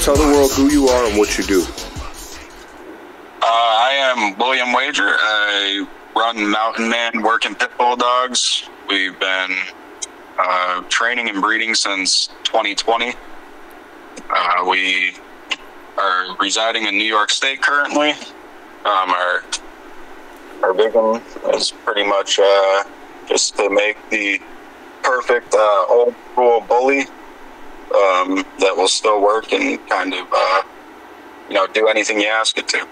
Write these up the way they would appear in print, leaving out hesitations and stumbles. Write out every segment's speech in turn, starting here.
tell the world who you are and what you do. I am William Wagher. I run Mountain Man Working Pit Bulldogs. We've been training and breeding since 2020. We are residing in New York State currently. Our vision is pretty much just to make the perfect old school bully that will still work and kind of do anything you ask it to.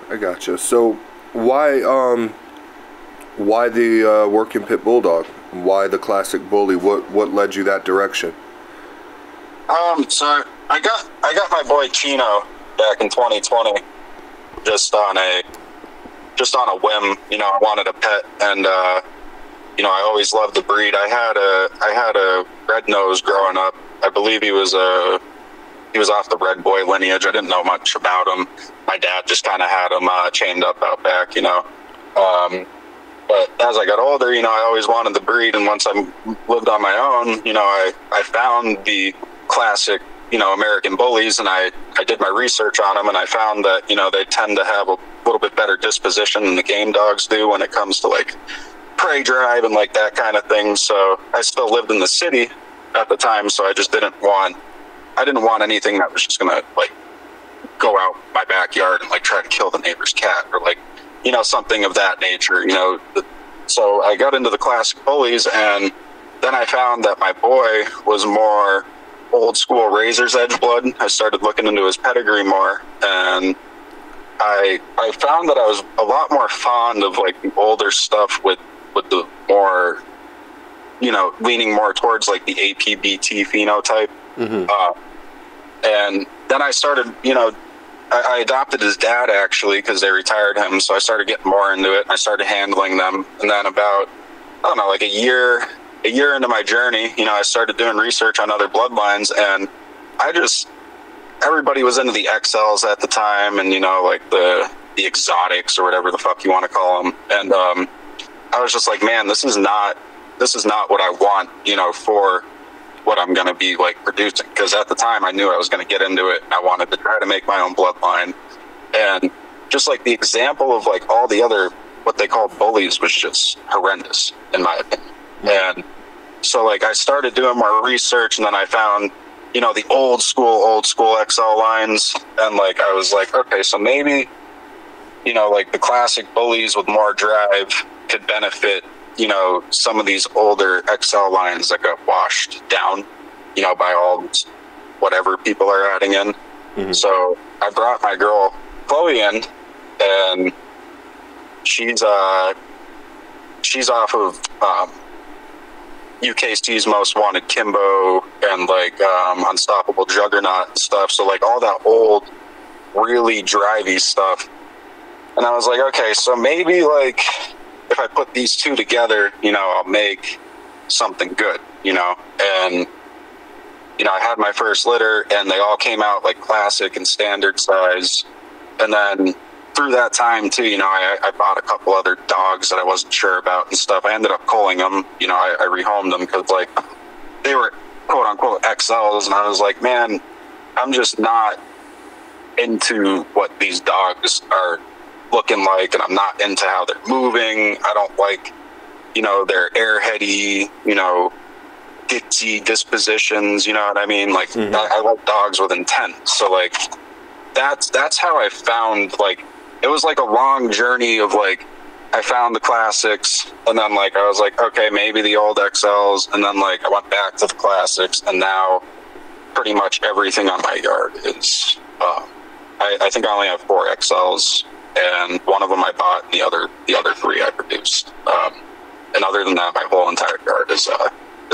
I gotcha. So why the Working Pit Bulldog? Why the classic bully? What led you that direction? So I got my boy Chino back in 2020 just on a whim. I wanted a pet, and I always loved the breed. I had a red nose growing up. I believe he was off the red boy lineage. I didn't know much about him. My dad just kind of had him chained up out back, But as I got older, I always wanted the breed. And once I lived on my own, I found the classic, American bullies, and I did my research on them, and I found that, they tend to have a little bit better disposition than the game dogs do when it comes to like prey drive and like that kind of thing. So I still lived in the city at the time, so I just didn't want anything that was just gonna like go out my backyard and like try to kill the neighbor's cat or like something of that nature. So I got into the classic bullies, and then I found that my boy was more old school razor's edge blood. I started looking into his pedigree more, and I found that I was a lot more fond of like the older stuff with the more leaning more towards like the APBT phenotype. Mm-hmm. And then I started, I adopted his dad actually because they retired him. So I started getting more into it. I started handling them. And then about, like a year into my journey, I started doing research on other bloodlines, and everybody was into the XLs at the time, and, like the exotics or whatever the fuck you want to call them. And I was just like, man, this is not what I want, for what I'm going to be like producing. Because at the time I knew I was going to get into it. I wanted to try to make my own bloodline. And just like the example of like all the other, what they call bullies, was just horrendous in my opinion. And so like I started doing more research, and then I found, the old school XL lines. And like, I was like, okay, so maybe, like the classic bullies with more drive could benefit, some of these older XL lines that got washed down, by all whatever people are adding in. Mm-hmm. So I brought my girl Chloe in, and she's off of UKC's Most Wanted Kimbo and like Unstoppable Juggernaut and stuff. So like all that old, really drivey stuff. And I was like, okay, so maybe like if I put these two together, I'll make something good, and, I had my first litter, and they all came out like classic and standard size. And then through that time too, I bought a couple other dogs that I wasn't sure about and stuff. I ended up culling them, I rehomed them because like they were quote unquote XLs. And I was like, man, I'm just not into what these dogs are looking like, and I'm not into how they're moving. I don't like, their airheady, ditzy dispositions, you know what I mean? Like, mm-hmm. I like dogs with intent. So like, that's how I found, like, it was like a long journey of like, I found the classics, and then like, I was like, okay, maybe the old XLs. And then like, I went back to the classics, and now pretty much everything on my yard is, I think I only have 4 XLs. And one of them I bought, and the other 3 I produced. And other than that, my whole entire yard is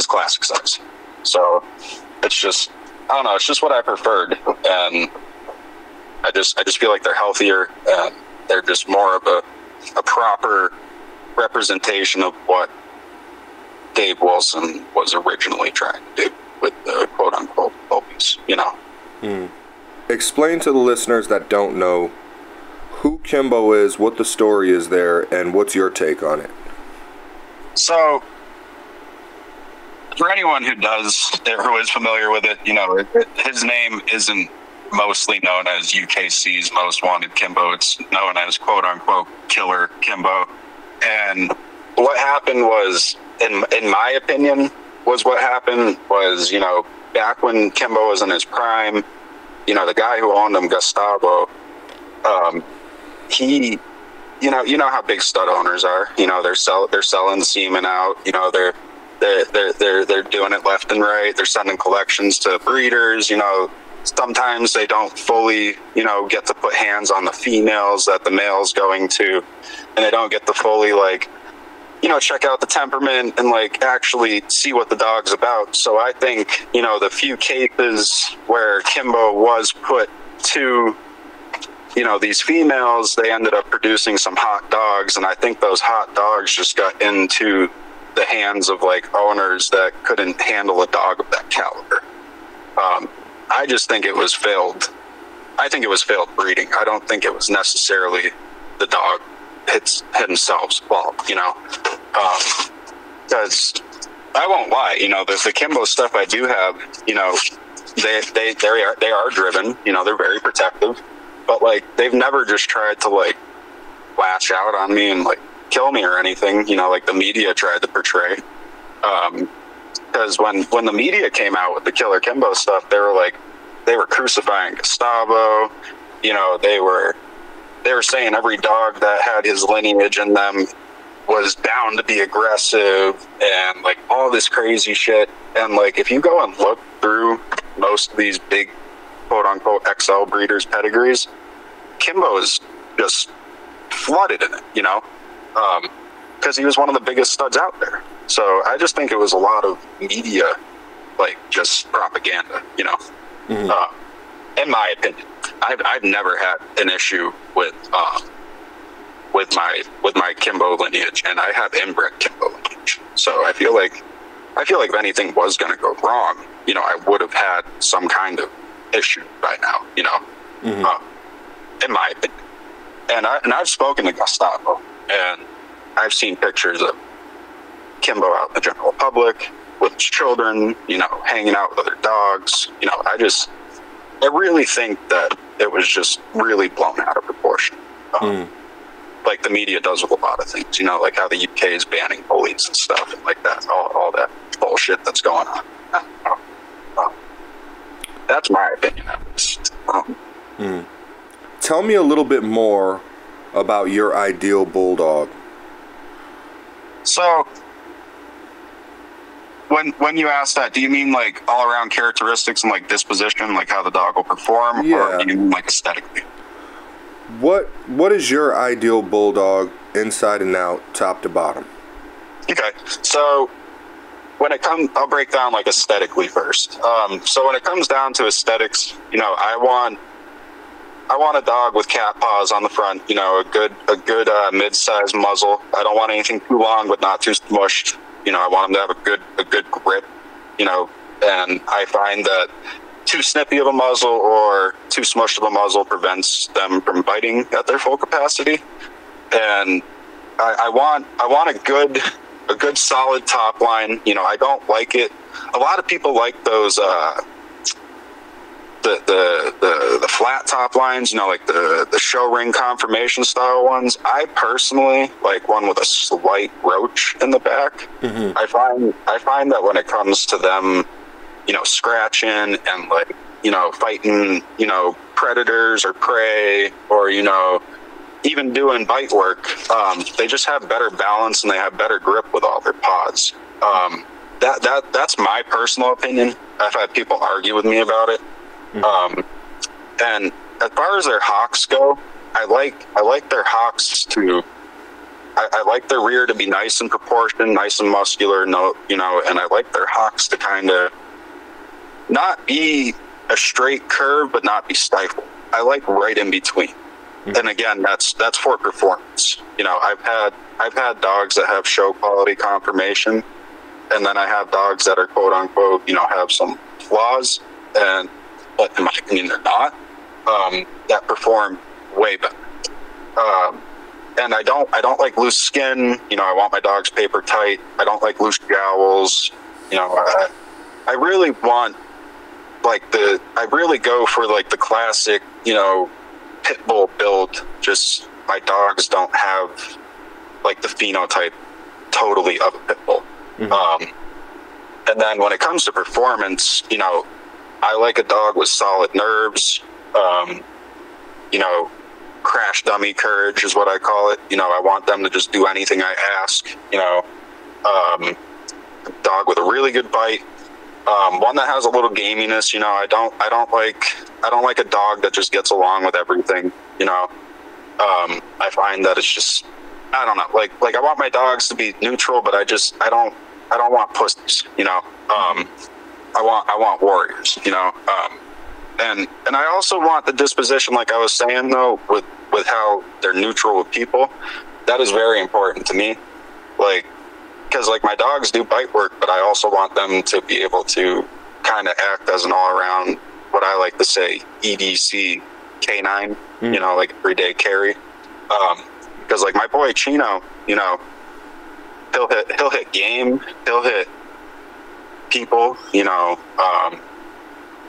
classic size. So it's just, I don't know, it's just what I preferred. And I just feel like they're healthier, and they're just more of a proper representation of what Dave Wilson was originally trying to do with the quote unquote bullies, Explain to the listeners that don't know who Kimbo is, what the story is there, and what's your take on it. So for anyone who is familiar with it, you know, his name isn't mostly known as UKC's Most Wanted Kimbo. It's known as quote unquote Killer Kimbo. And what happened was, in my opinion, you know, back when Kimbo was in his prime, you know, the guy who owned him, Gustavo, he, you know how big stud owners are. You know, they're selling semen out. You know, they're doing it left and right. They're sending collections to breeders. You know, sometimes they don't fully, you know, get to put hands on the females that the male's going to, and they don't get to fully, like, you know, check out the temperament and, like, actually see what the dog's about. So I think, you know, the few cases where Kimbo was put to, you know, these females, they ended up producing some hot dogs, and I think those hot dogs just got into the hands of, like, owners that couldn't handle a dog of that caliber. I just think it was failed. I think it was failed breeding. I don't think it was necessarily the dog himself's fault, you know, because I won't lie, you know, the Kimbo stuff I do have, you know, they are driven, you know, they're very protective, but, like, they've never just tried to, like, lash out on me and, like, kill me or anything, you know, like the media tried to portray. Because when the media came out with the Killer Kimbo stuff, they were crucifying Gustavo. You know, they were saying every dog that had his lineage in them was bound to be aggressive and, like, all this crazy shit. And, like, if you go and look through most of these big quote unquote XL breeders' pedigrees, Kimbo is just flooded in it, you know, because he was one of the biggest studs out there. So I just think it was a lot of media, like, just propaganda, you know. In my opinion, I've never had an issue with my Kimbo lineage, and I have inbred Kimbo lineage. So I feel like if anything was going to go wrong, you know, I would have had some kind of issue by now, you know. In my opinion, and I've spoken to Gustavo, and I've seen pictures of Kimbo out in the general public with his children, you know, hanging out with other dogs. You know, I really think that it was just really blown out of proportion. Like the media does with a lot of things, you know, like how the UK is banning bullies and stuff, and like that, all that bullshit that's going on. That's my opinion of this. Tell me a little bit more about your ideal bulldog. So, when you ask that, do you mean, like, all around characteristics and, like, disposition, like how the dog will perform, yeah, or do you mean, like, aesthetically? What is your ideal bulldog inside and out, top to bottom? Okay, so when it comes, I'll break down, like, aesthetically first. So when it comes down to aesthetics, you know, I want a dog with cat paws on the front, you know, a good mid-sized muzzle. I don't want anything too long but not too smushed. You know, I want them to have a good grip, you know, and I find that too snippy of a muzzle or too smushed of a muzzle prevents them from biting at their full capacity. And I want a good solid top line. You know, I don't like it. A lot of people like those the flat top lines, you know, like the show ring conformation style ones. I personally like one with a slight roach in the back. I find that when it comes to them, you know, scratching and, like, you know, fighting, you know, predators or prey, or, you know, even doing bite work, they just have better balance and they have better grip with all their paws. That's my personal opinion. I've had people argue with me about it. And as far as their hocks go, I like their hocks to, I like their rear to be nice and proportioned, nice and muscular, no, you know, and I like their hocks to kind of not be a straight curve, but not be stifled. I like right in between. And again, that's for performance. You know, I've had dogs that have show quality conformation, and then I have dogs that are quote unquote, you know, have some flaws, but in my opinion, they're not, that perform way better. And I don't like loose skin. You know, I want my dogs paper tight. I don't like loose jowls. You know, I really want, like, I really go for, like, the classic, you know, pit bull build. Just my dogs don't have, like, the phenotype totally of a pit bull. And then when it comes to performance, you know, I like a dog with solid nerves, you know, crash dummy courage is what I call it. You know, I want them to just do anything I ask, you know. Dog with a really good bite, one that has a little gaminess. You know, I don't like a dog that just gets along with everything. You know, I find that it's just, I don't know, like I want my dogs to be neutral, but I don't want pussies. You know, I want warriors. You know, and I also want the disposition, like I was saying though, with how they're neutral with people. That is very important to me. Like, because like my dogs do bite work, but I also want them to be able to kind of act as an all-around, what I like to say, EDC canine, you know, like everyday carry. Because like my boy Chino, you know, he'll hit game, he'll hit people, you know,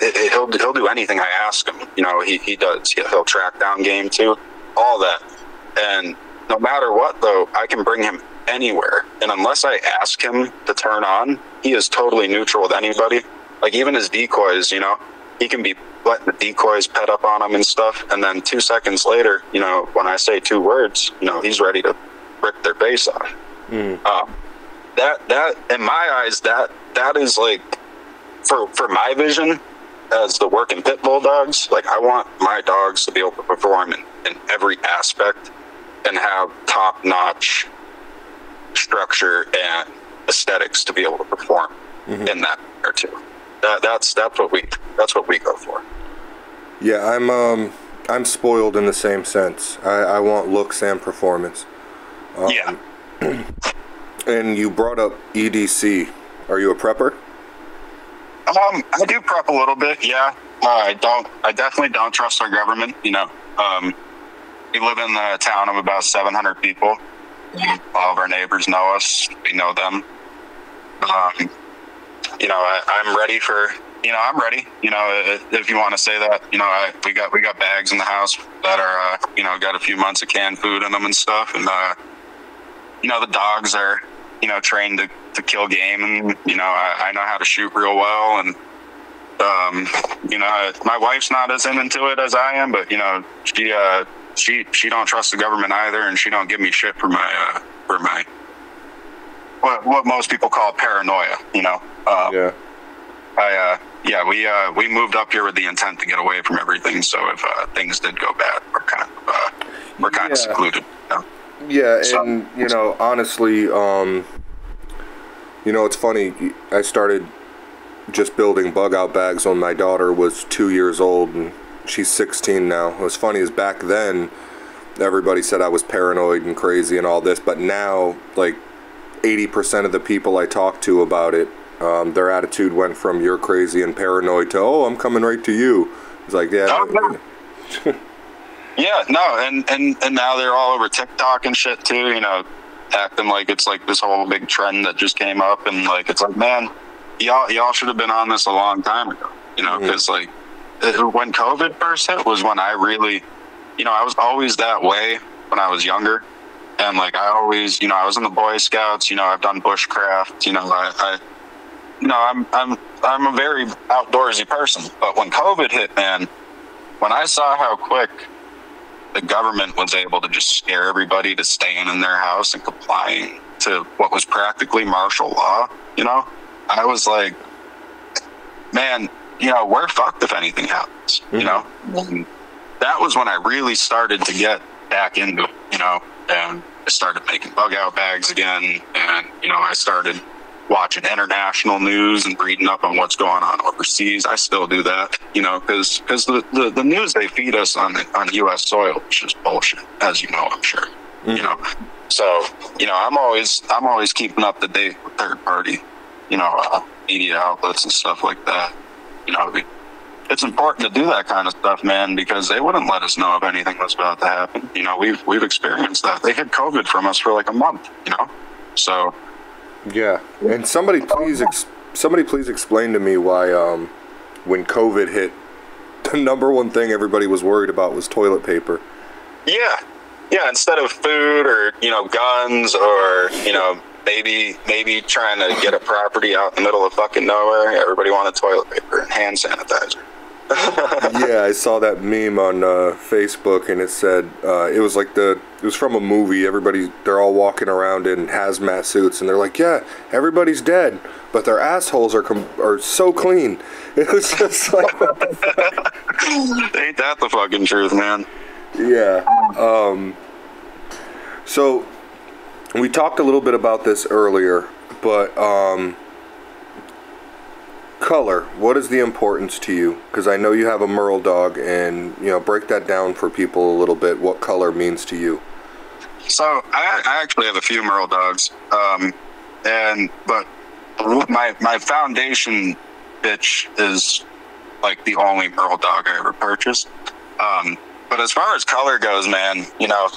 he'll do anything I ask him. You know, he does. He'll track down game too, all that. And no matter what though, I can bring him anywhere, and unless I ask him to turn on, he is totally neutral with anybody. Like even his decoys, you know, he can be letting the decoys pet up on him and stuff, and then 2 seconds later, you know, when I say 2 words, you know, he's ready to rip their face off. That in my eyes, that is like, for my vision as the working pit bulldogs, like I want my dogs to be able to perform in every aspect and have top-notch structure and aesthetics to be able to perform in that or too. That's what we go for. Yeah, I'm spoiled in the same sense. I want looks and performance. Yeah. And you brought up EDC. Are you a prepper? I do prep a little bit. Yeah. I definitely don't trust our government. You know, we live in a town of about 700 people. All of our neighbors know us. We know them. You know, I'm ready for, you know, I'm ready. You know, if you want to say that, you know, we got bags in the house that are, you know, got a few months of canned food in them and stuff. And, you know, the dogs are, you know, trained to kill game. And, you know, I know how to shoot real well. And, you know, my wife's not as into it as I am, but, you know, she don't trust the government either, and she don't give me shit for my what most people call paranoia. You know. We moved up here with the intent to get away from everything. So if things did go bad, we're kind of secluded. You know? Yeah, and you know, honestly, you know, it's funny. I started just building Bugout bags when my daughter was 2 years old, and she's 16 now. What's funny is back then, everybody said I was paranoid and crazy and all this, but now, like, 80% of the people I talk to about it, their attitude went from "you're crazy and paranoid" to "oh, I'm coming right to you." It's like, yeah. Yeah, no, and now they're all over TikTok and shit too, you know, acting like it's like this whole big trend that just came up, and like, it's like, man, y'all should have been on this a long time ago, you know, because like, when COVID first hit was when I really, you know, I was always that way when I was younger. And like, I always, you know, I was in the Boy Scouts, you know, I've done bushcraft, you know, I'm a very outdoorsy person. But when COVID hit, man, when I saw how quick the government was able to just scare everybody to staying in their house and complying to what was practically martial law, you know, I was like, man, you know, we're fucked if anything happens, you know. And that was when I really started to get back into it, you know, and I started making bug out bags again, and, you know, I started watching international news and reading up on what's going on overseas. I still do that, you know, because the news they feed us on U.S. soil is just bullshit, as you know, I'm sure, you know. So, you know, I'm always keeping up to date with third party, you know, media outlets and stuff like that. You know, it's important to do that kind of stuff, man, because they wouldn't let us know if anything was about to happen. You know, we've experienced that. They hid COVID from us for like a month, you know, so. Yeah, and somebody please somebody please explain to me why when COVID hit, the number one thing everybody was worried about was toilet paper. Yeah. Yeah, instead of food or, you know, guns or, you know, maybe trying to get a property out in the middle of fucking nowhere, everybody wanted toilet paper and hand sanitizer. Yeah, I saw that meme on Facebook, and it said it was from a movie. They're all walking around in hazmat suits, and they're like, "Yeah, everybody's dead, but their assholes are so clean." It was just like, what the fuck? Ain't that the fucking truth, man? Yeah. So we talked a little bit about this earlier, but color, what is the importance to you? Because I know you have a Merl dog, and you know, break that down for people a little bit, what color means to you. So I actually have a few Merl dogs, but my foundation bitch is like the only Merl dog I ever purchased. But as far as color goes, man, you know,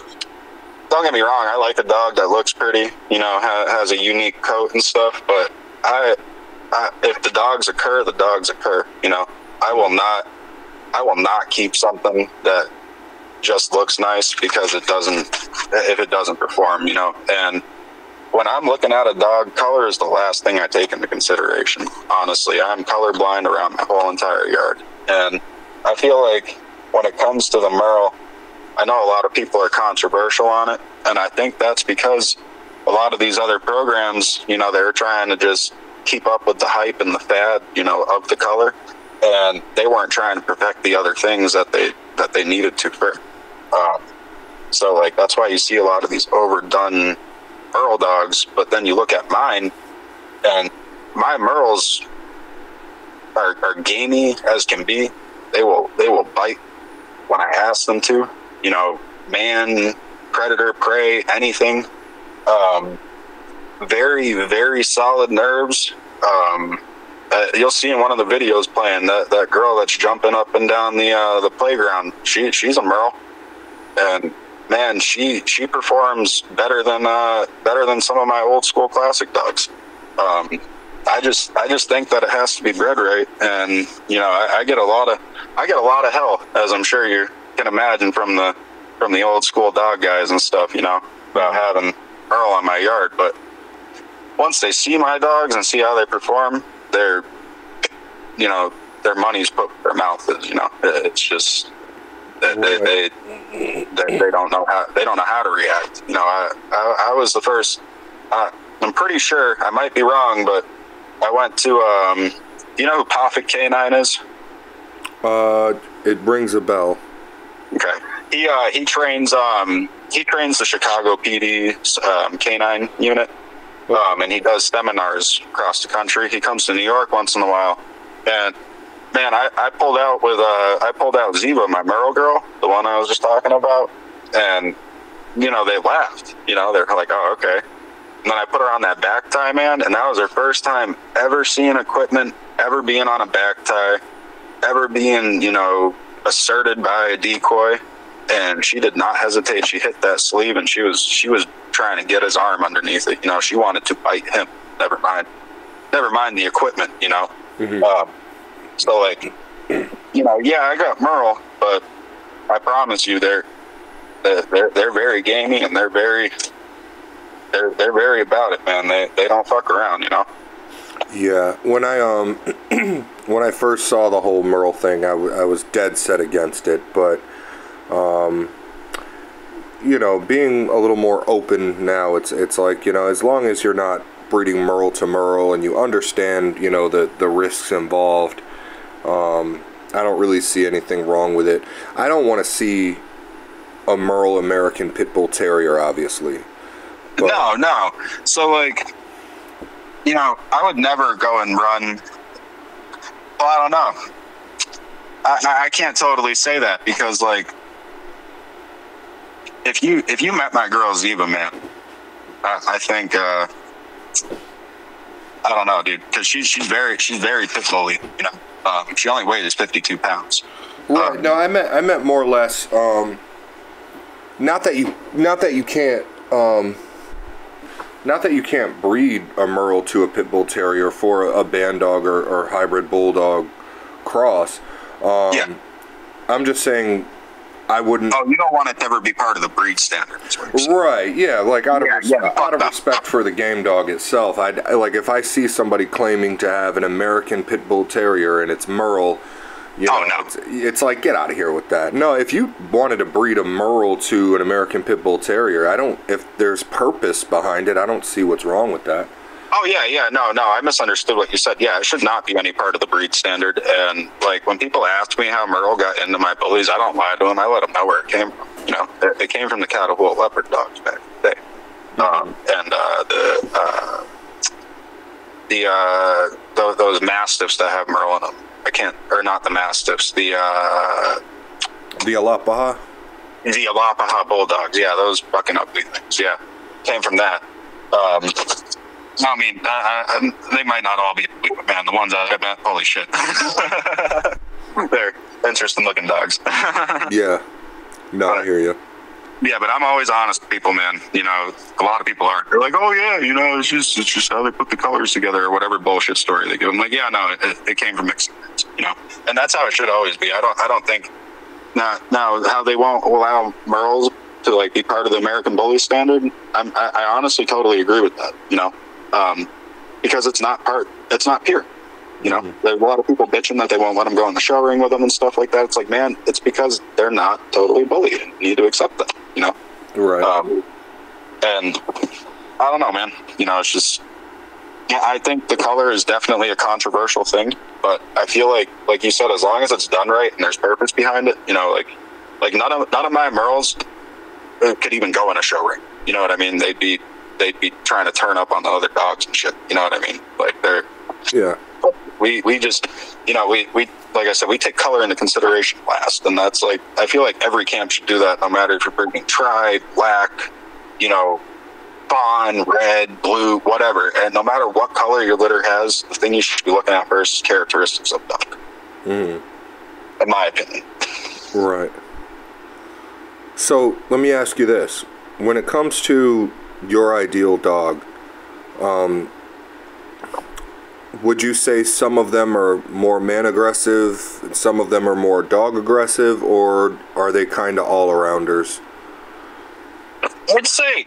don't get me wrong, I like a dog that looks pretty, you know, has a unique coat and stuff, but if the dogs occur, the dogs occur. You know, I will not keep something that just looks nice because if it doesn't perform, you know. And when I'm looking at a dog, color is the last thing I take into consideration. Honestly, I'm colorblind around my whole entire yard. And I feel like when it comes to the Merl, I know a lot of people are controversial on it. And I think that's because a lot of these other programs, you know, they're trying to just keep up with the hype and the fad, you know, of the color, and they weren't trying to perfect the other things that they needed to. So like that's why you see a lot of these overdone Merl dogs. But then you look at mine, and my Merls are gamey as can be. They will bite when I ask them to. You know, man, predator, prey, anything. Very, very solid nerves. You'll see in one of the videos playing that girl that's jumping up and down the playground. She's a Merl, and man, she performs better than some of my old school classic dogs. I just think that it has to be bred right, and you know, I get a lot of hell, as I'm sure you can imagine from the old school dog guys and stuff, you know, about having Merl on my yard, but once they see my dogs and see how they perform, their money's put where their mouth is. You know, it's just they don't know how to react. You know, I was the first. I'm pretty sure, I might be wrong, but I went to do you know who Poffic Canine is? It rings a bell. Okay, he trains the Chicago PD canine unit. And he does seminars across the country. He comes to New York once in a while. And man, I pulled out Ziva, my Merl girl, the one I was just talking about. And, you know, they laughed. You know, they're like, oh, okay. And then I put her on that back tie, man. And that was her first time ever seeing equipment, ever being on a back tie, ever being, you know, asserted by a decoy. And she did not hesitate. She hit that sleeve, and she was trying to get his arm underneath it. You know, she wanted to bite him. Never mind the equipment. You know, so like, you know, yeah, I got Merl, but I promise you, they're very gamey, and they're very about it, man. They don't fuck around. You know. Yeah, when I first saw the whole Merl thing, I was dead set against it, but. You know, being a little more open now, it's like, you know, as long as you're not breeding Merl to Merl and you understand, you know, the risks involved, I don't really see anything wrong with it. I don't want to see a Merl American Pit Bull Terrier, obviously. But no. So, like, you know, I would never go and run. Well, I don't know. I can't totally say that because, like, if you met my girl Ziva, man, I think I don't know, dude, because she's very pit bully, you know. She only weighs 52 pounds. Right. No, I meant more or less. Not that you can't. not that you can't breed a Merle to a Pit Bull Terrier for a band dog or hybrid Bulldog cross. Yeah. I'm just saying I wouldn't... Oh, you don't want it to ever be part of the breed standard. Right, yeah, like out of respect for the game dog itself, like if I see somebody claiming to have an American Pit Bull Terrier and it's Merle, you know, no. it's like, get out of here with that. No, if you wanted to breed a Merle to an American Pit Bull Terrier, if there's purpose behind it, I don't see what's wrong with that. Oh, yeah, no, I misunderstood what you said. Yeah, it should not be any part of the breed standard. And, like, when people ask me how Merle got into my bullies, I don't lie to them. I let them know where it came from. You know, it came from the Caterpillar leopard dogs back in the day. Those Mastiffs that have Merle in them. Or not the Mastiffs, the Alapaha? The Alapaha Bulldogs, yeah, those fucking ugly things, yeah. Came from that. I mean, they might not all be, but man, the ones I met, holy shit. They're interesting looking dogs. Yeah. No, I hear you. Yeah, but I'm always honest with people, man. You know, a lot of people aren't. They're like, oh, yeah, you know, it's just how they put the colors together or whatever bullshit story they give. I'm like, yeah, no, it came from experience, you know. And that's how it should always be. I don't think, now how they won't allow Merles to, like, be part of the American Bully standard, I honestly totally agree with that, you know. Because it's not pure, you know. There's a lot of people bitching that they won't let them go in the show ring with them and stuff like that. It's like, man, it's because they're not totally bullied. You need to accept that, you know. Right. And I don't know, man. You know, it's just, yeah, I think the color is definitely a controversial thing, but I feel like you said, as long as it's done right and there's purpose behind it, you know, like none of my Merles could even go in a show ring. You know what I mean? They'd be trying to turn up on the other dogs and shit. You know what I mean? Like yeah. We just, you know, we like I said, we take color into consideration last, and that's like, I feel like every camp should do that, no matter if you're bringing tri, black, you know, fawn, red, blue, whatever, and no matter what color your litter has, the thing you should be looking at first is characteristics of the dog. In my opinion. Right. So let me ask you this: when it comes to your ideal dog, would you say some of them are more man aggressive and some of them are more dog aggressive, or are they kind of all arounders? I'd say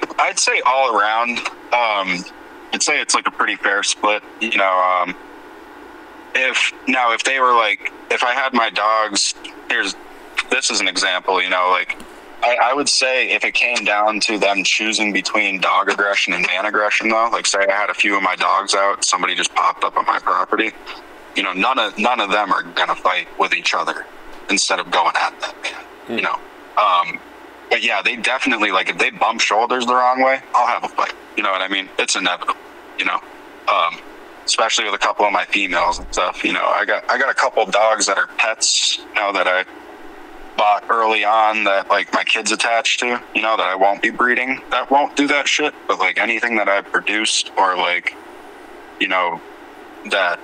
all around. I'd say it's like a pretty fair split, you know. If they were like, if I had my dogs, this is an example, you know, like, I would say if it came down to them choosing between dog aggression and man aggression, though, like say I had a few of my dogs out, somebody just popped up on my property, you know, none of them are gonna fight with each other instead of going at that man, you know. But yeah, they definitely, like, if they bump shoulders the wrong way, I'll have a fight. You know what I mean? It's inevitable, you know. Especially with a couple of my females and stuff, you know. I got a couple of dogs that are pets, you know, that I bought early on that, like, my kids attached to, you know, that I won't be breeding, that won't do that shit. But like anything that I've produced, or like, you know, that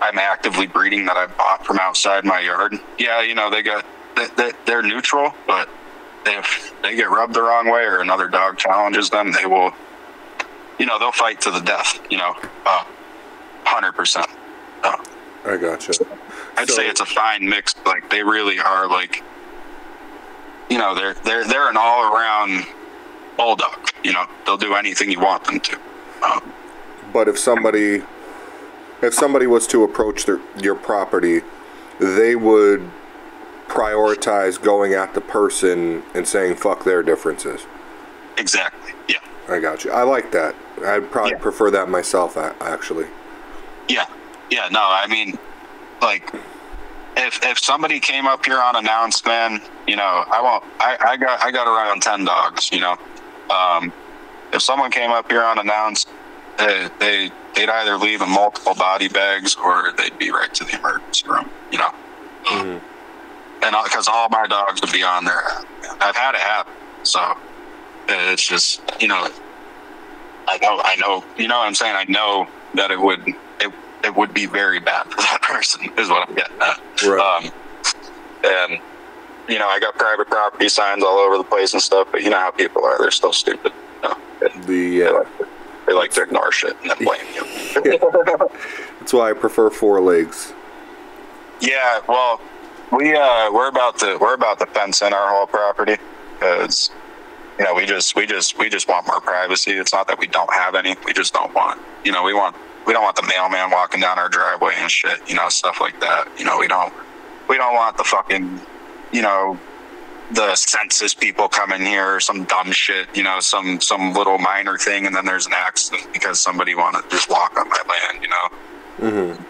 I'm actively breeding that I bought from outside my yard, yeah, you know, they're neutral, but if they get rubbed the wrong way or another dog challenges them, they will, you know, they'll fight to the death, you know, 100%. I gotcha. I'd say it's a fine mix. Like, they really are, like, you know, they're an all-around bulldog. You know, they'll do anything you want them to. But if somebody was to approach your property, they would prioritize going at the person and saying fuck their differences. Exactly. Yeah. I got you. I like that. I'd probably prefer that myself, actually. Yeah. Yeah. No, I mean, like, if somebody came up here unannounced, man, you know, I got around 10 dogs, you know. If someone came up here unannounced, they'd either leave in multiple body bags or they'd be right to the emergency room, you know. And because all my dogs would be on there. I've had it happen, so it's just, you know, I know, you know what I'm saying? I know that it would be very bad for that person, is what I'm getting at. Right. And, you know, I got private property signs all over the place and stuff, but you know how people are. They're still stupid. You know? They like to ignore shit and then blame you. Yeah. That's why I prefer 4 legs. Yeah, well, we're about to fence in our whole property because we just want more privacy. It's not that we don't have any, we just don't want, we don't want the mailman walking down our driveway and shit, stuff like that. We don't want the fucking, the census people come in here or some dumb shit, some little minor thing, and then there's an accident because somebody want to just walk on my land, Mm-hmm.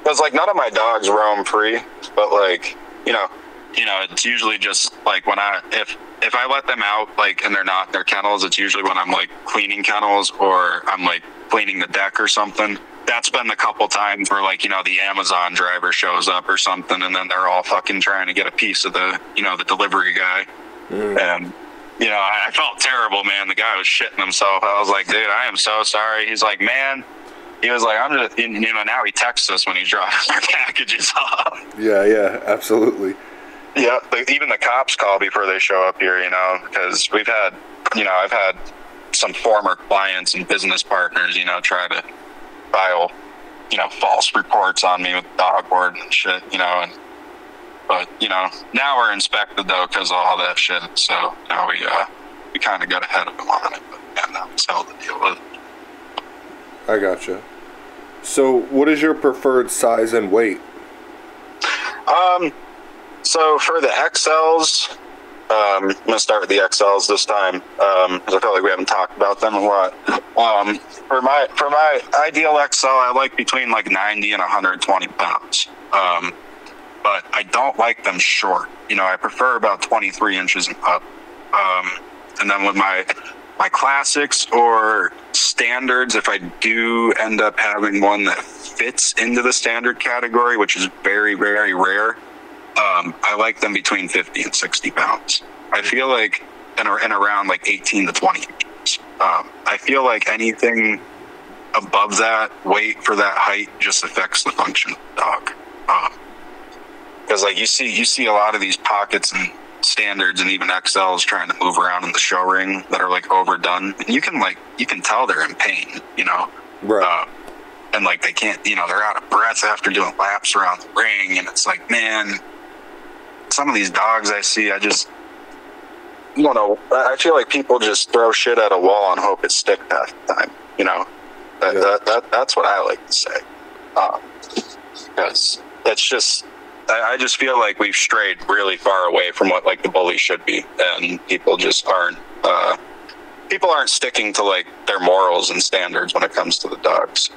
Because like none of my dogs roam free, but like it's usually just like when if I let them out like and they're not in their kennels, it's usually when I'm like cleaning kennels or I'm like cleaning the deck or something. That's been the couple times where like the Amazon driver shows up or something, and then they're all fucking trying to get a piece of the the delivery guy. And I felt terrible, man. The guy was shitting himself. I was like, dude, I am so sorry. He's like, man. He was like, I'm just, now he texts us when he's dropping our packages off. Yeah, absolutely. Yeah, even the cops call before they show up here, because we've had, I've had some former clients and business partners, try to file, false reports on me with dog board and shit, but now we're inspected though because of all that shit. So now we kind of got ahead of them on it, but yeah, that was hell to deal with. I gotcha. So, what is your preferred size and weight? So for the XLs, I'm gonna start with the XLs this time because I feel like we haven't talked about them a lot. For my ideal XL, I like between like 90 and 120 pounds. But I don't like them short. I prefer about 23 inches and up. And then with my classics or standards, if I do end up having one that fits into the standard category, which is very, very rare, I like them between 50 and 60 pounds. I feel like, and around like 18 to 20 inches. I feel like anything above that weight for that height just affects the function of the dog. Because like you see a lot of these pockets and standards and even XLs trying to move around in the show ring that are like overdone, and you can tell they're in pain, Right. And like they can't, they're out of breath after doing laps around the ring, and it's like, man, some of these dogs I see, I just don't know. I feel like people just throw shit at a wall and hope it sticks half the time. That's what I like to say, because it's just. I just feel like we've strayed really far away from what like the Bullies should be, and people just aren't sticking to like their morals and standards when it comes to the dogs.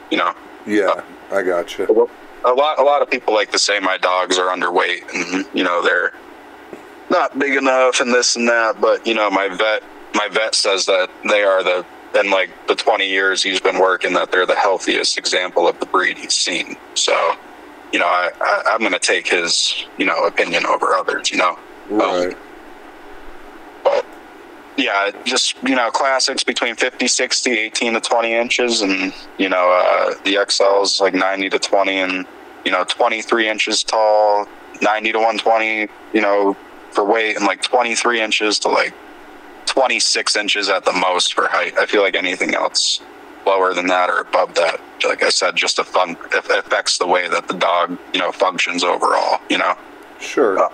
Yeah, I gotcha. A lot of people like to say my dogs are underweight and they're not big enough and this and that, but my vet says that they are in like the 20 years he's been working, that they're the healthiest example of the breed he's seen. So. I'm going to take his, opinion over others, Right. But, yeah, just, classics between 50, 60, 18 to 20 inches. And, the XLs like 90 to 20 and, 23 inches tall, 90 to 120, for weight, and like 23 inches to like 26 inches at the most for height. I feel like anything else lower than that or above that, like I said, just affects the way that the dog, functions overall, Sure.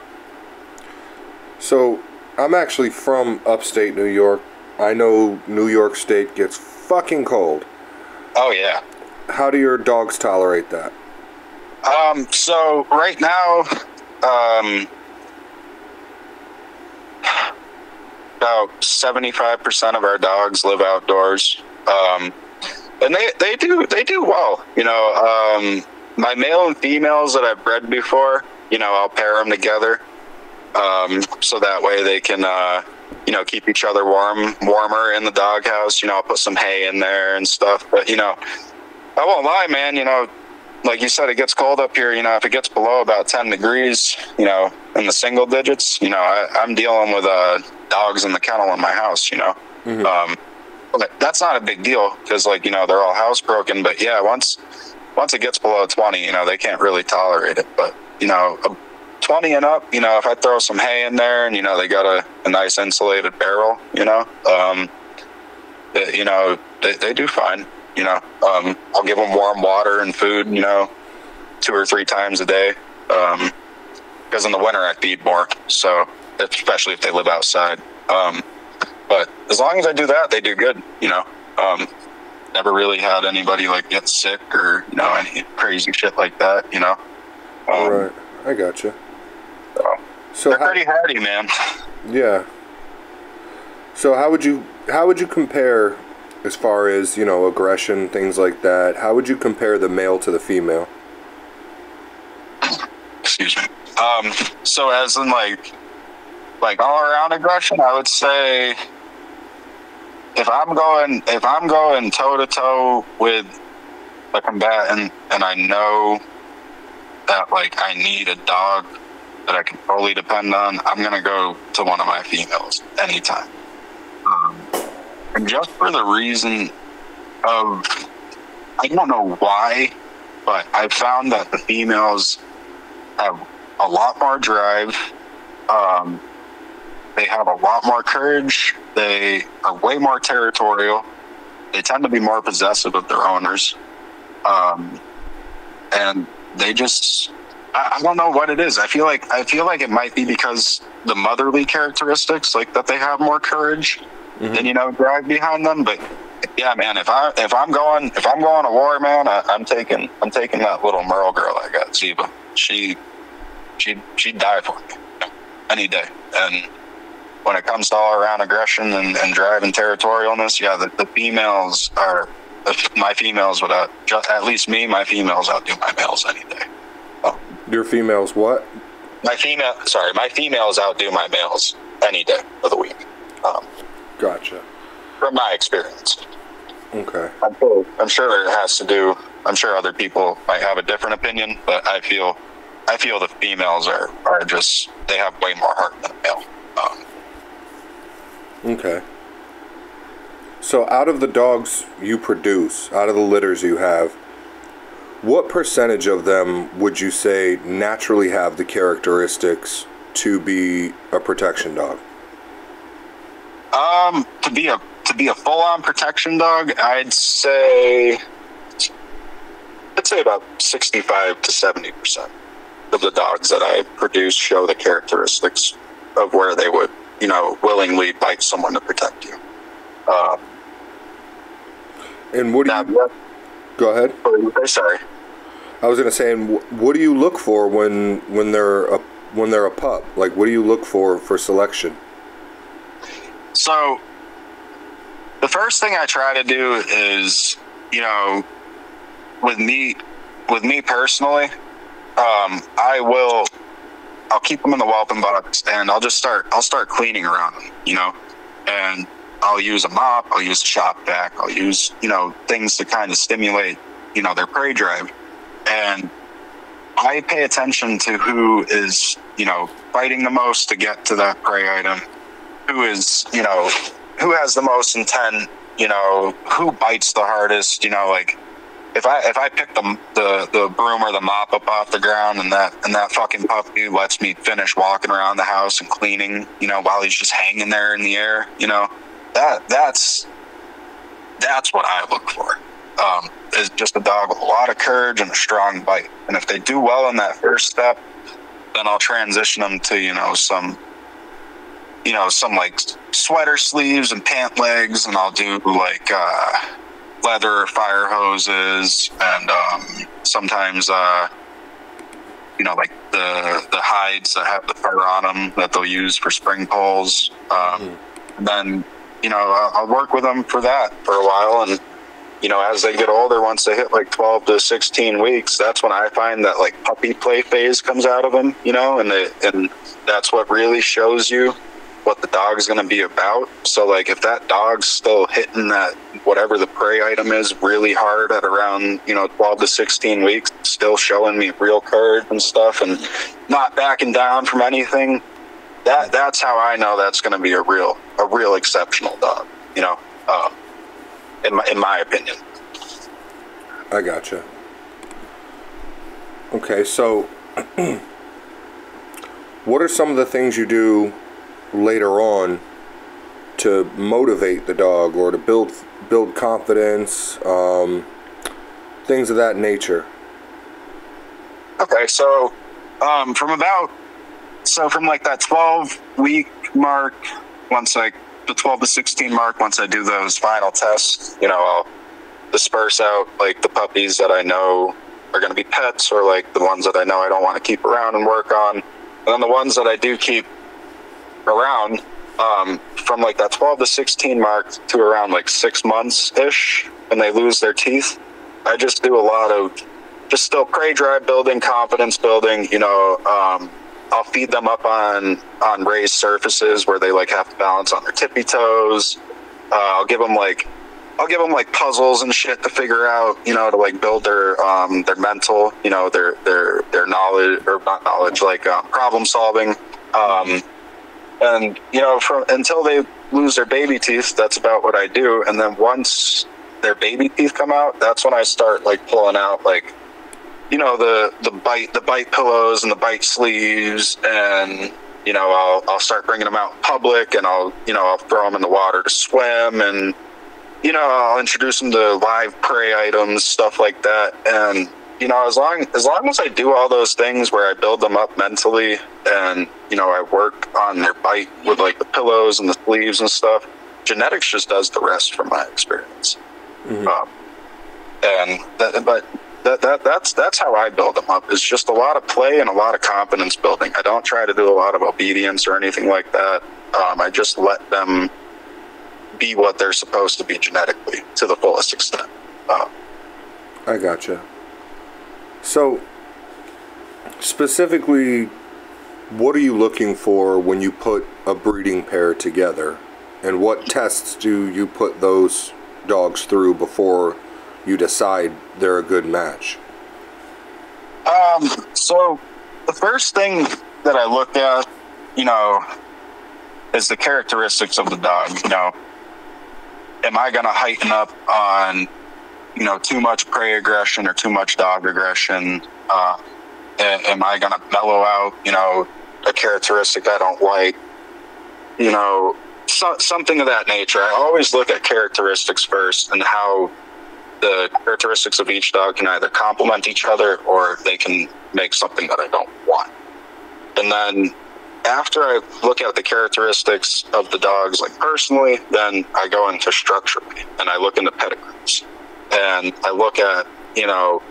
So, I'm actually from upstate New York. I know New York State gets fucking cold. Oh, yeah. How do your dogs tolerate that? So, right now, about 75% of our dogs live outdoors. And they do well, my male and females that I've bred before, I'll pair them together, so that way they can, keep each other warmer in the doghouse. I'll put some hay in there and stuff, but, I won't lie, man, like you said, it gets cold up here, if it gets below about 10 degrees, in the single digits, I'm dealing with, dogs in the kennel in my house, Mm-hmm. That's not a big deal because, like, they're all housebroken. But yeah, once it gets below 20, they can't really tolerate it. But 20 and up, if I throw some hay in there and they got a nice insulated barrel, you know, they do fine. You know, I'll give them warm water and food, you know, 2 or 3 times a day. Because in the winter I feed more, so especially if they live outside. But as long as I do that, they do good. You know, never really had anybody like get sick or, you know, any crazy shit like that. You know. Right, I gotcha. So they're pretty hardy, man. Yeah. So how would you compare, as far as, you know, aggression, things like that? How would you compare the male to the female? Excuse me. So as in like all around aggression, I would say if I'm going toe to toe with a combatant and I know that like I need a dog that I can totally depend on, I'm gonna go to one of my females anytime. And just for the reason of, I don't know why, but I've found that the females have a lot more drive. They have a lot more courage. They are way more territorial. They tend to be more possessive of their owners. And they just, I don't know what it is. I feel like it might be because the motherly characteristics, like that they have more courage than, you know, drive behind them. But yeah, man, if I'm going to war, man, I'm taking that little Merl girl I got, Ziva. She'd die for me any day. And when it comes to all around aggression and drive and territorialness, yeah, the females are, my females would at least me, my females outdo my males any day. Your females what? My females outdo my males any day of the week. Gotcha. From my experience. Okay. I'm sure it has to do, I'm sure other people might have a different opinion, but I feel the females are just, they have way more heart than a male. Okay. So out of the dogs you produce, out of the litters you have, what percentage of them would you say naturally have the characteristics to be a protection dog? To be a full-on protection dog, I'd say about 65 to 70% of the dogs that I produce show the characteristics of where they would, you know, willingly bite someone to protect you. And what do you... Go ahead. Sorry. I was going to say, what do you look for when they're a pup? Like, what do you look for selection? So, the first thing I try to do is, you know, with me personally, I'll keep them in the whelping box and I'll start cleaning around them, you know, and I'll use a mop, I'll use a shop vac, I'll use, you know, things to kind of stimulate, you know, their prey drive. And I pay attention to who is, you know, fighting the most to get to that prey item, who is, you know, who has the most intent, you know, who bites the hardest, you know, like if I pick the broom or the mop up off the ground and that fucking puppy lets me finish walking around the house and cleaning, you know, while he's just hanging there in the air, you know, that's what I look for. Is just a dog with a lot of courage and a strong bite. And if they do well in that first step, then I'll transition them to, you know, some like sweater sleeves and pant legs, and I'll do like leather fire hoses and sometimes you know, like the hides that have the fur on them that they'll use for spring poles. And then, you know, I'll work with them for that for a while, and you know, as they get older, once they hit like 12 to 16 weeks, that's when I find that like puppy play phase comes out of them, you know, and that's what really shows you what the dog's going to be about. So like if that dog's still hitting that, whatever the prey item is, really hard at around, you know, 12 to 16 weeks, still showing me real courage and stuff and not backing down from anything, that's how I know that's going to be a real exceptional dog, you know, in my opinion. I gotcha. Okay, so what are some of the things you do later on to motivate the dog or to build confidence, things of that nature? Okay, so from like that 12-week mark, once like the 12 to 16 mark, once I do those final tests, you know, I'll disperse out like the puppies that I know are going to be pets, or like the ones that I know I don't want to keep around and work on. And then the ones that I do keep around, from like that 12 to 16 mark to around like 6 months ish, when they lose their teeth, I just do a lot of just still prey drive building, confidence building. You know, I'll feed them up on raised surfaces where they like have to balance on their tippy toes. I'll give them like puzzles and shit to figure out, you know, to like build their mental, you know, their knowledge, or not knowledge, like problem solving. And you know, until they lose their baby teeth, that's about what I do. And then once their baby teeth come out, that's when I start like pulling out like, you know, the bite pillows and the bite sleeves, and you know, I'll start bringing them out in public, and I'll throw them in the water to swim, and you know, I'll introduce them to live prey items, stuff like that. And you know, as long as I do all those things where I build them up mentally, and you know, I work on their bite with like the pillows and the sleeves and stuff, genetics just does the rest from my experience. That's how I build them up. It's just a lot of play and a lot of confidence building. I don't try to do a lot of obedience or anything like that. I just let them be what they're supposed to be genetically to the fullest extent. I gotcha. So, specifically, what are you looking for when you put a breeding pair together? And what tests do you put those dogs through before you decide they're a good match? So the first thing that I look at, you know, is the characteristics of the dog. You know, am I going to heighten up on, you know, too much prey aggression or too much dog aggression? Am I going to mellow out, you know, a characteristic I don't like? You know, something of that nature. I always look at characteristics first, and how the characteristics of each dog can either complement each other, or they can make something that I don't want. And then after I look at the characteristics of the dogs, like personally, then I go into structure, and I look into pedigrees, and I look at, you know,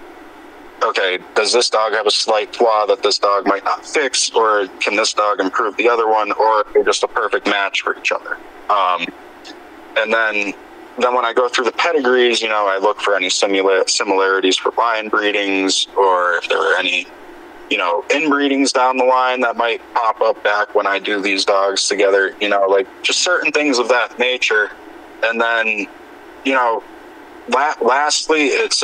okay, does this dog have a slight flaw that this dog might not fix, or can this dog improve the other one, or they're just a perfect match for each other? And then when I go through the pedigrees, you know, I look for any similarities for line breedings, or if there are any, you know, inbreedings down the line that might pop up back when I do these dogs together, you know, like just certain things of that nature. And then, you know, lastly, it's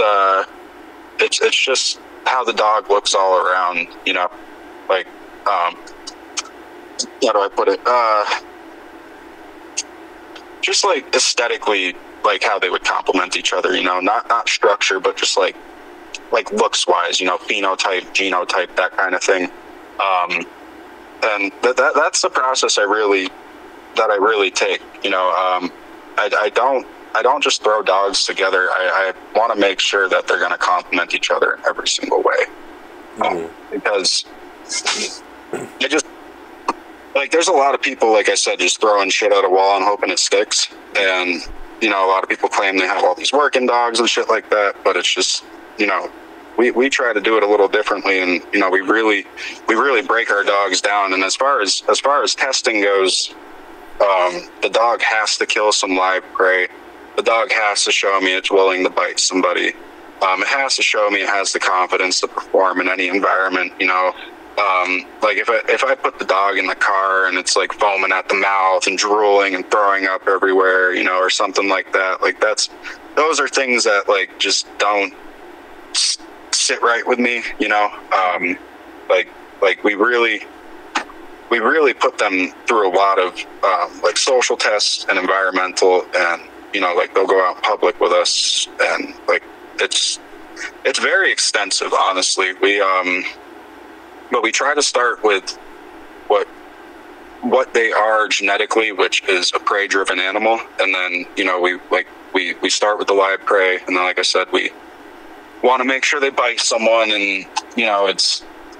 just how the dog looks all around, you know, like, how do I put it? Just like aesthetically, like how they would complement each other, you know, not structure, but just like looks wise, you know, phenotype, genotype, that kind of thing. And that's the process I really take, you know. I don't just throw dogs together. I want to make sure that they're going to complement each other in every single way. Because I just, like, there's a lot of people, like I said, just throwing shit at a wall and hoping it sticks. And, you know, a lot of people claim they have all these working dogs and shit like that, but it's just, you know, we try to do it a little differently, and, you know, we really break our dogs down. And as far as testing goes, the dog has to kill some live prey. The dog has to show me it's willing to bite somebody. It has to show me it has the confidence to perform in any environment, you know. Like if I put the dog in the car and it's like foaming at the mouth and drooling and throwing up everywhere, you know, or something like that, like those are things that like just don't sit right with me, you know. Like we really put them through a lot of like social tests and environmental, and, you know, like they'll go out in public with us, and like it's very extensive, honestly. But we try to start with what what they are genetically, which is a prey-driven animal, and then we start with the live prey, and then like I said, we want to make sure they bite someone, and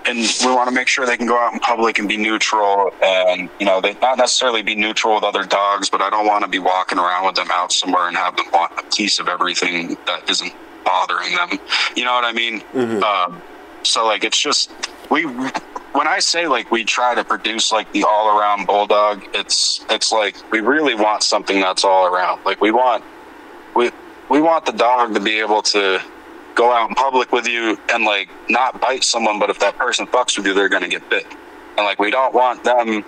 and we want to make sure they can go out in public and be neutral, and they not necessarily be neutral with other dogs, but I don't want to be walking around with them out somewhere and have them want a piece of everything that isn't bothering them. You know what I mean? Mm-hmm. So like, it's just, when I say like we try to produce like the all-around bulldog, it's like we really want something that's all around. Like we want the dog to be able to go out in public with you and like not bite someone, but if that person fucks with you, they're going to get bit. And like, we don't want them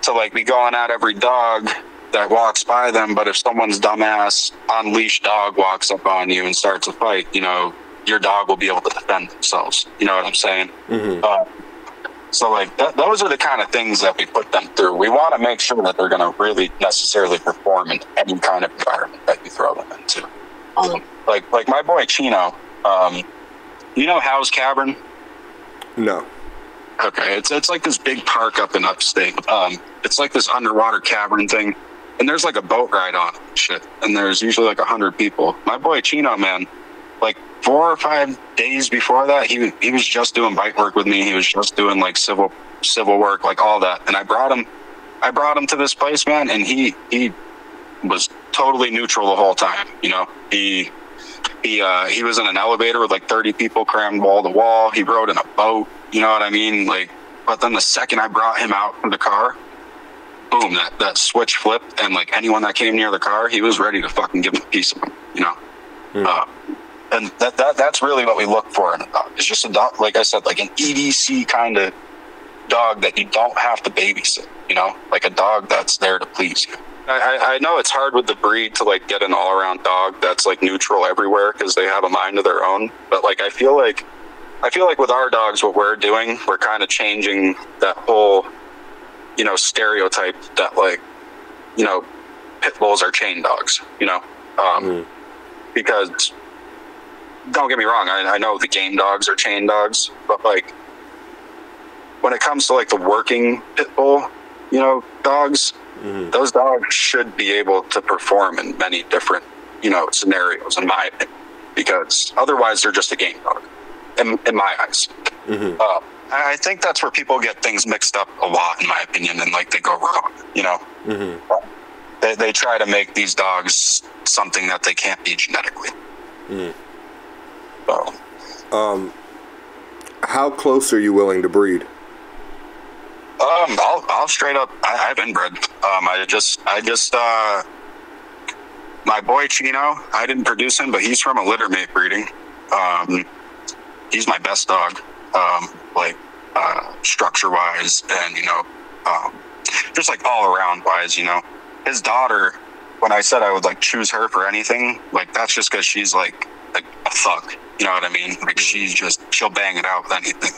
to like be going at every dog that walks by them, but if someone's dumbass unleashed dog walks up on you and starts a fight, your dog will be able to defend themselves. You know what I'm saying? Mm-hmm. So like those are the kind of things that we put them through. We want to make sure that they're going to really necessarily perform in any kind of environment that you throw them into. Like my boy Chino, Howe's Cavern? No. Okay, it's like this big park up in upstate. It's like this underwater cavern thing, and there's like a boat ride on it and shit, and there's usually like 100 people. My boy Chino, man, like 4 or 5 days before that, he was just doing bite work with me. He was just doing like civil work, like all that, and I brought him to this place, man, and he was totally neutral the whole time. He was in an elevator with like 30 people crammed wall to wall. He rode in a boat, you know what I mean? Like, but then the second I brought him out from the car, boom, that switch flipped, and like anyone that came near the car, he was ready to fucking give him a piece of him, and that's really what we look for in a dog. It's just a dog, like I said, like an EDC kind of dog that you don't have to babysit, like a dog that's there to please you. I know it's hard with the breed to like get an all-around dog that's like neutral everywhere because they have a mind of their own. But like I feel like with our dogs, what we're doing, we're kind of changing that whole stereotype that like pit bulls are chain dogs. Because don't get me wrong, I know the game dogs are chain dogs, but like when it comes to like the working pit bull, dogs. Mm-hmm. Those dogs should be able to perform in many different, scenarios, in my opinion, because otherwise they're just a game dog, in my eyes. Mm-hmm. I think that's where people get things mixed up a lot, in my opinion, and like they go wrong. Mm-hmm. They try to make these dogs something that they can't be genetically. Mm. So, how close are you willing to breed? I'll straight up. I've inbred. My boy Chino, I didn't produce him, but he's from a litter mate breeding. He's my best dog, structure wise, and just like all around wise. His daughter. When I said I would like choose her for anything, like that's just because she's like a thug. You know what I mean? Like she'll bang it out with anything.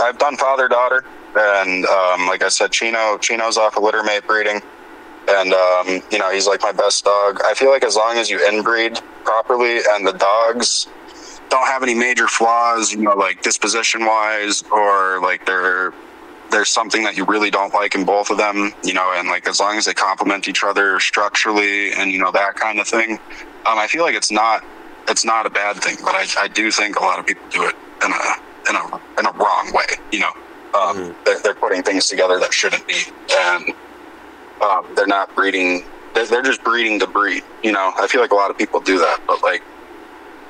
I've done father daughter. And like I said, Chino's off of litter mate breeding, and he's like my best dog. I feel like as long as you inbreed properly and the dogs don't have any major flaws, like disposition wise, or like there's something that you really don't like in both of them, and like as long as they complement each other structurally and that kind of thing, I feel like it's not a bad thing. But I do think a lot of people do it in a wrong way, They're putting things together that shouldn't be, and they're not breeding. They're just breeding to breed. I feel like a lot of people do that, but like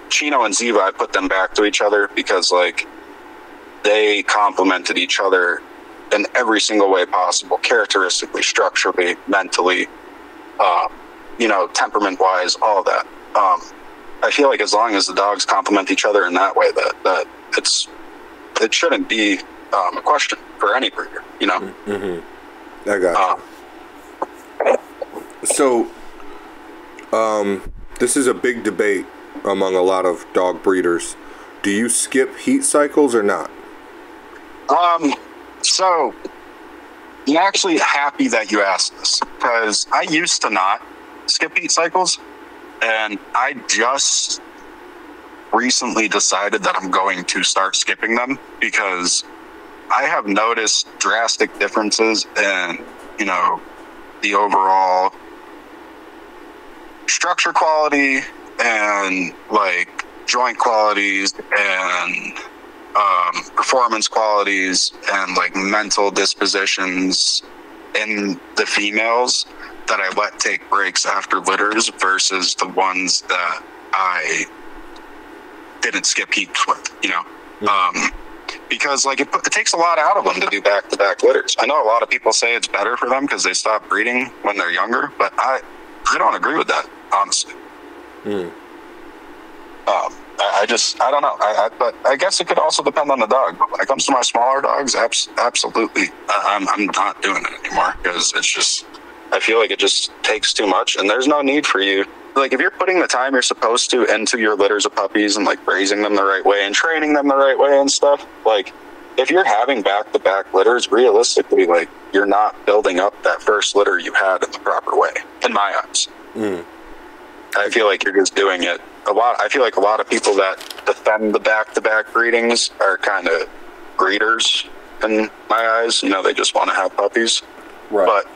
Chino and Ziva, I put them back to each other because like they complemented each other in every single way possible, characteristically, structurally, mentally, temperament-wise, all of that. I feel like as long as the dogs complement each other in that way, that it shouldn't be a question for any breeder, Mm-hmm. I got you. So, this is a big debate among a lot of dog breeders. Do you skip heat cycles or not? So, I'm actually happy that you asked this, because I used to not skip heat cycles, and I just recently decided that I'm going to start skipping them because I have noticed drastic differences in you know, the overall structure quality and like joint qualities and performance qualities and like mental dispositions in the females that I let take breaks after litters versus the ones that I didn't skip heats with, you know. Because like it takes a lot out of them to do back-to-back litters. I know a lot of people say it's better for them because they stop breeding when they're younger, but I don't agree with that, honestly. I don't know. But I guess it could also depend on the dog. But when it comes to my smaller dogs, absolutely, I'm not doing it anymore because it's just, I feel like it just takes too much, and there's no need for you. Like, if you're putting the time you're supposed to into your litters of puppies and like raising them the right way and training them the right way and stuff, like if you're having back-to-back litters, realistically, like you're not building up that first litter you had in the proper way, in my eyes. I feel like you're just doing it a lot. I feel like a lot of people that defend the back-to-back breedings are kind of breeders in my eyes. You know, they just want to have puppies. Right. But,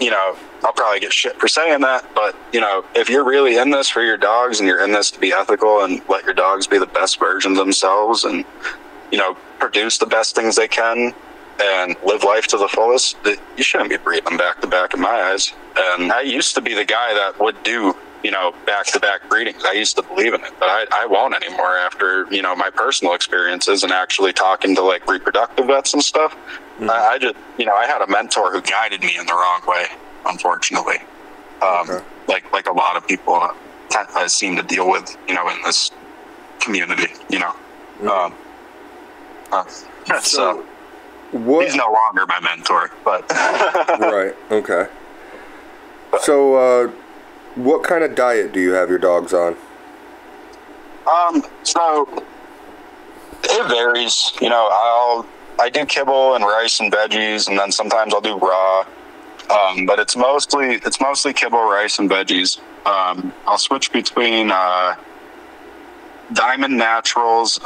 you know, I'll probably get shit for saying that. But, you know, if you're really in this for your dogs and you're in this to be ethical and let your dogs be the best version of themselves and, you know, produce the best things they can and live life to the fullest, you shouldn't be breeding them back-to-back in my eyes. And I used to be the guy that would do, you know, back-to-back breedings. I used to believe in it, but I won't anymore after, you know, my personal experiences and actually talking to like reproductive vets and stuff. I just, you know, I had a mentor who guided me in the wrong way, unfortunately. Like a lot of people seem to deal with, you know, in this community, you know. So he's no longer my mentor, but right. Okay. So, what kind of diet do you have your dogs on? So it varies. You know, I do kibble and rice and veggies, and then sometimes I'll do raw. But it's mostly kibble, rice, and veggies. I'll switch between Diamond Naturals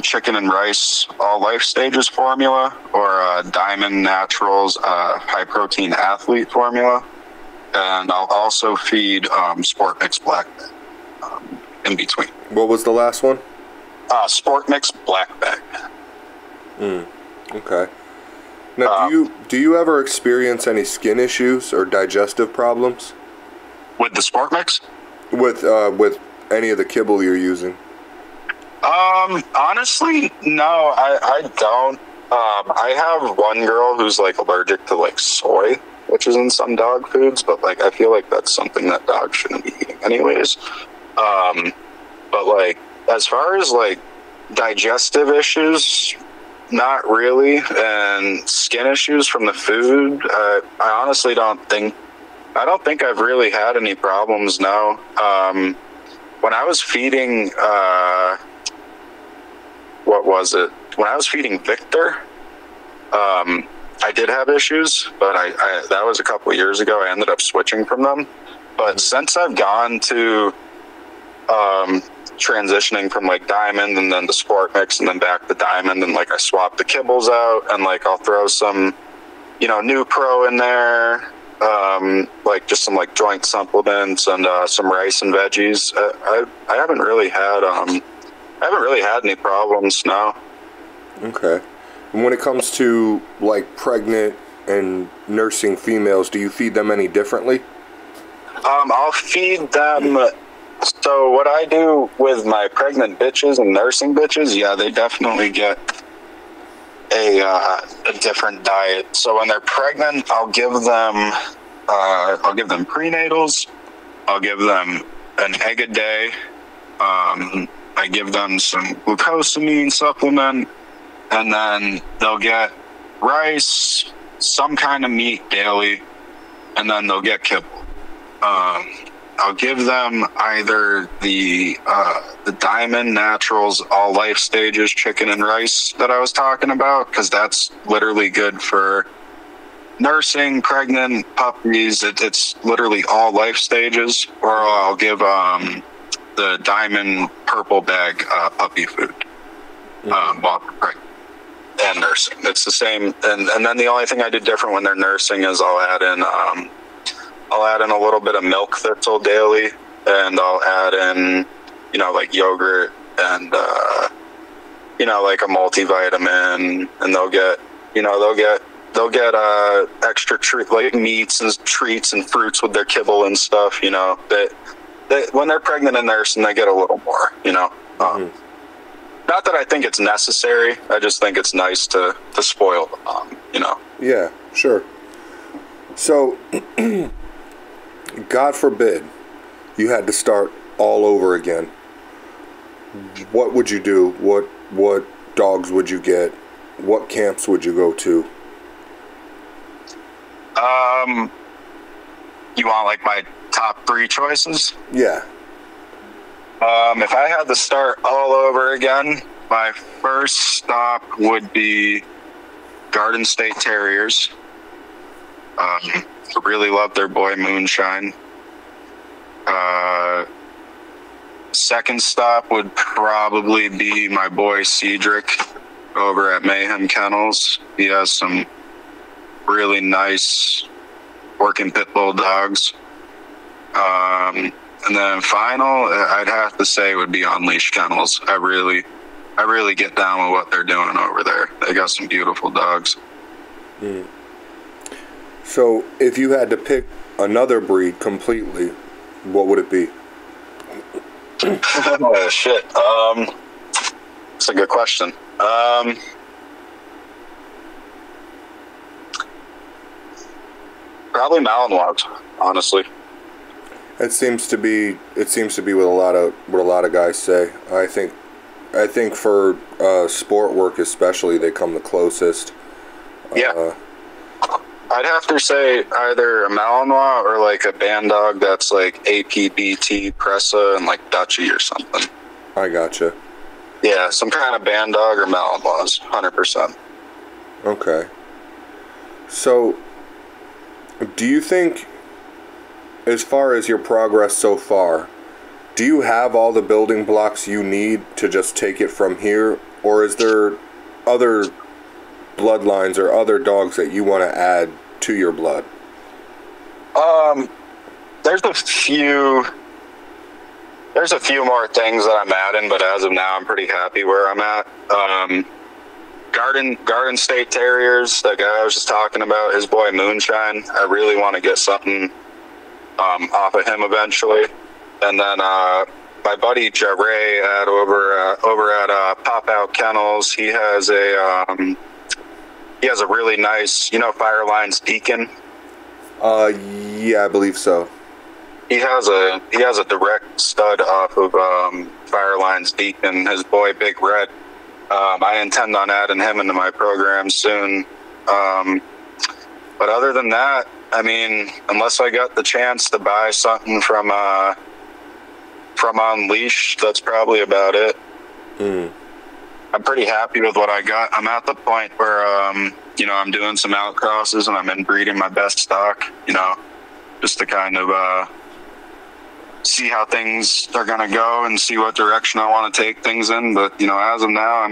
chicken and rice all life stages formula or Diamond Naturals high protein athlete formula. And I'll also feed Sport Mix Black Bag in between. What was the last one? Sport Mix Black Bag. Okay. Now, do you ever experience any skin issues or digestive problems with the Sport Mix? With any of the kibble you're using? Honestly, no, I don't. I have one girl who's like allergic to like soy, which is in some dog foods, but like I feel like that's something that dogs shouldn't be eating anyways. But like as far as like digestive issues, not really, and skin issues from the food, I honestly don't think I've really had any problems now. When I was feeding when I was feeding Victor, I did have issues, but I that was a couple of years ago. I ended up switching from them. But since I've gone to transitioning from like Diamond and then the Sport Mix and then back to Diamond, and like I swapped the kibbles out and like I'll throw some, you know, New Pro in there, like just some like joint supplements and some rice and veggies. I haven't really had any problems now. Okay. And when it comes to like pregnant and nursing females, do you feed them any differently? I'll feed them. So what I do with my pregnant bitches and nursing bitches, yeah, they definitely get a different diet. So when they're pregnant, I'll give them prenatals. I'll give them an egg a day. I give them some glucosamine supplement, and then they'll get rice, some kind of meat daily, and then they'll get kibble. I'll give them either the Diamond Naturals all life stages chicken and rice that I was talking about, because that's literally good for nursing, pregnant, puppies. It's literally all life stages. Or I'll give the Diamond purple bag puppy food while they're pregnant. and nursing. It's the same. And then the only thing I do different when they're nursing is I'll add in a little bit of milk thistle daily, and I'll add in, you know, like yogurt and, you know, like a multivitamin, and they'll get extra treat, like meats and treats and fruits with their kibble and stuff, you know, that when they're pregnant and nursing, they get a little more, you know. Not that I think it's necessary. I just think it's nice to spoil the mom, you know. Yeah, sure. So, God forbid, you had to start all over again. What would you do? What dogs would you get? What camps would you go to? You want like my top 3 choices? Yeah. If I had to start all over again, my first stop would be Garden State Terriers. I really love their boy Moonshine. Second stop would probably be my boy Cedric over at Mayhem Kennels. He has some really nice working pit bull dogs. And then final, I'd have to say, would be Unleashed Kennels. I really get down with what they're doing over there. They got some beautiful dogs. So, if you had to pick another breed completely, what would it be? Oh, shit. That's a good question. Probably Malinois, honestly. It seems to be what a lot of guys say. I think for sport work especially, they come the closest. Yeah. I'd have to say either a Malinois or like a band dog that's like APBT, Pressa, and like Dutchy or something. I gotcha. Yeah, some kind of band dog or Malinois, 100%. Okay. So, do you think, as far as your progress so far, do you have all the building blocks you need to just take it from here? Or is there other bloodlines or other dogs that you want to add to your blood? There's a few more things that I'm adding, but as of now, I'm pretty happy where I'm at. Garden State Terriers, that guy I was just talking about, his boy Moonshine, I really want to get something off of him eventually. And then my buddy Jarray over at Pop Out Kennels, he has a really nice, you know, Fireline's Deacon. Yeah, I believe so. He has a direct stud off of Fireline's Deacon, his boy Big Bred. I intend on adding him into my program soon. But other than that, I mean, unless I got the chance to buy something from Unleashed, that's probably about it. I'm pretty happy with what I got. I'm at the point where, you know, I'm doing some outcrosses and I'm inbreeding my best stock, you know, just to kind of see how things are going to go and see what direction I want to take things in. But, you know, as of now,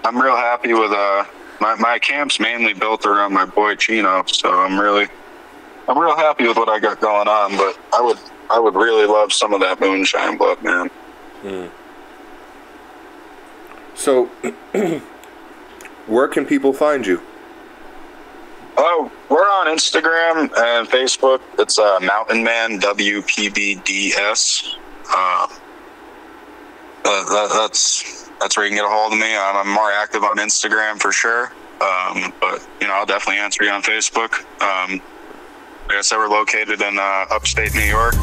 I'm real happy with my camp's mainly built around my boy Chino, so I'm real happy with what I got going on. But I would really love some of that Moonshine blood, man. So, where can people find you? Oh, we're on Instagram and Facebook. It's Mountain Man WPBDS. That's where you can get a hold of me. I'm more active on Instagram for sure. But you know, I'll definitely answer you on Facebook. Like I said, we're located in upstate New York.